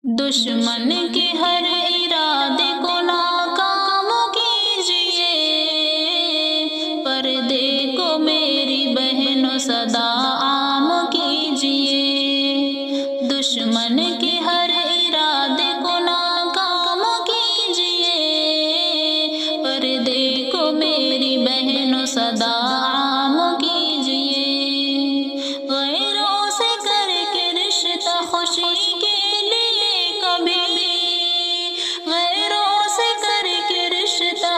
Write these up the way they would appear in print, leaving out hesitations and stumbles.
دشمن کے ہر ارادے کو ناکام کیجئے، پردے کو میری بہنوں صدا عام کیجئے۔ دشمن کے ہر ارادے کو ناکام کیجئے، پردے کو میری بہنوں صدا عام کیجئے۔ غیروں سے کر کے رشتہ خوشی کے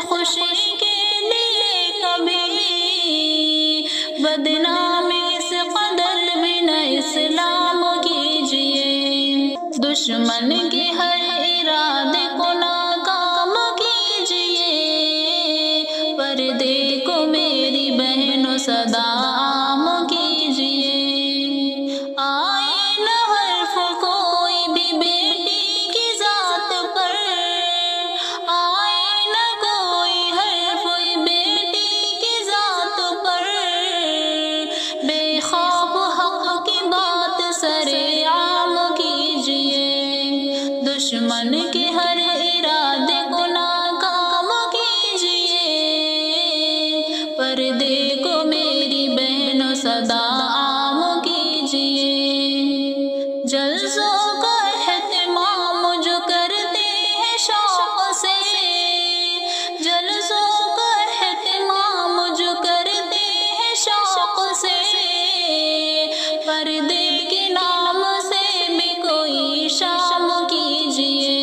خوشی کے لیے کبھی بدنامی اس قدر بھی نہ اسلام کیجئے۔ دشمن کے ہر ارادے کو ناکام کیجئے، پردے کو میری بہنوں صدا عام کیجئے۔ آئے نہ حرف کوئی بھی بیٹی کی ذات پر، بے خواب حق کی بات سرے عام کیجئے۔ دشمن کے ہر ارادے کو ناکام کیجئے، پردے کو میری بہنوں صدا عام کیجئے۔ جلسوں کا اہتمام جو کرتے ہیں شوق سے، جلسوں کا اہتمام جو کرتے ہیں شوق سے، پردے کے نام سے بھی کوئی شام کیجئے۔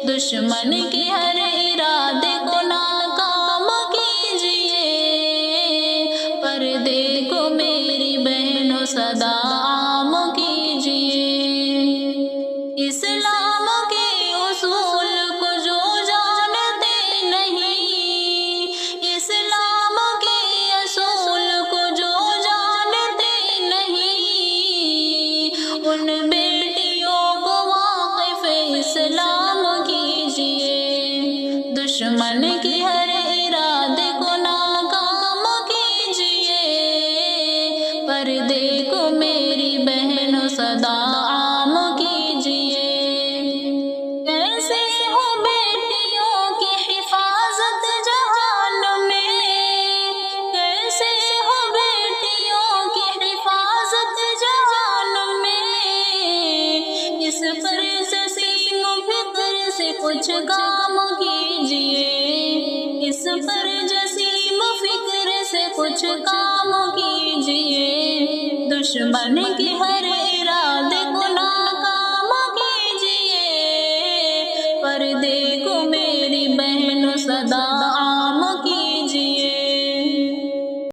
دشمن کے ہر ارادے کو ناکام کیجئے، پردے کو میری بہنوں صدا عام کیجئے۔ اسلام کے اصول کو جو جانتے نہیں، اسلام کے اصول کو جو جانتے نہیں، ان بیٹیوں کو واقف اسلام کیجئے۔ دشمن کے ہر ارادے کو ناکام کیجئے، پردے کو میری بہنوں صدا عام کیجئے۔ کیسے ہو بیٹیوں کی حفاظت جہان میں، کیسے ہو بیٹیوں کی حفاظت جہان میں، اس پر جسیم و فکر سے کچھ کام کیجئے، اس پر جسیم و فکر سے کچھ کام کیجئے۔ دشمن کے ہر ارادے کو ناکام کیجئے، پردے کو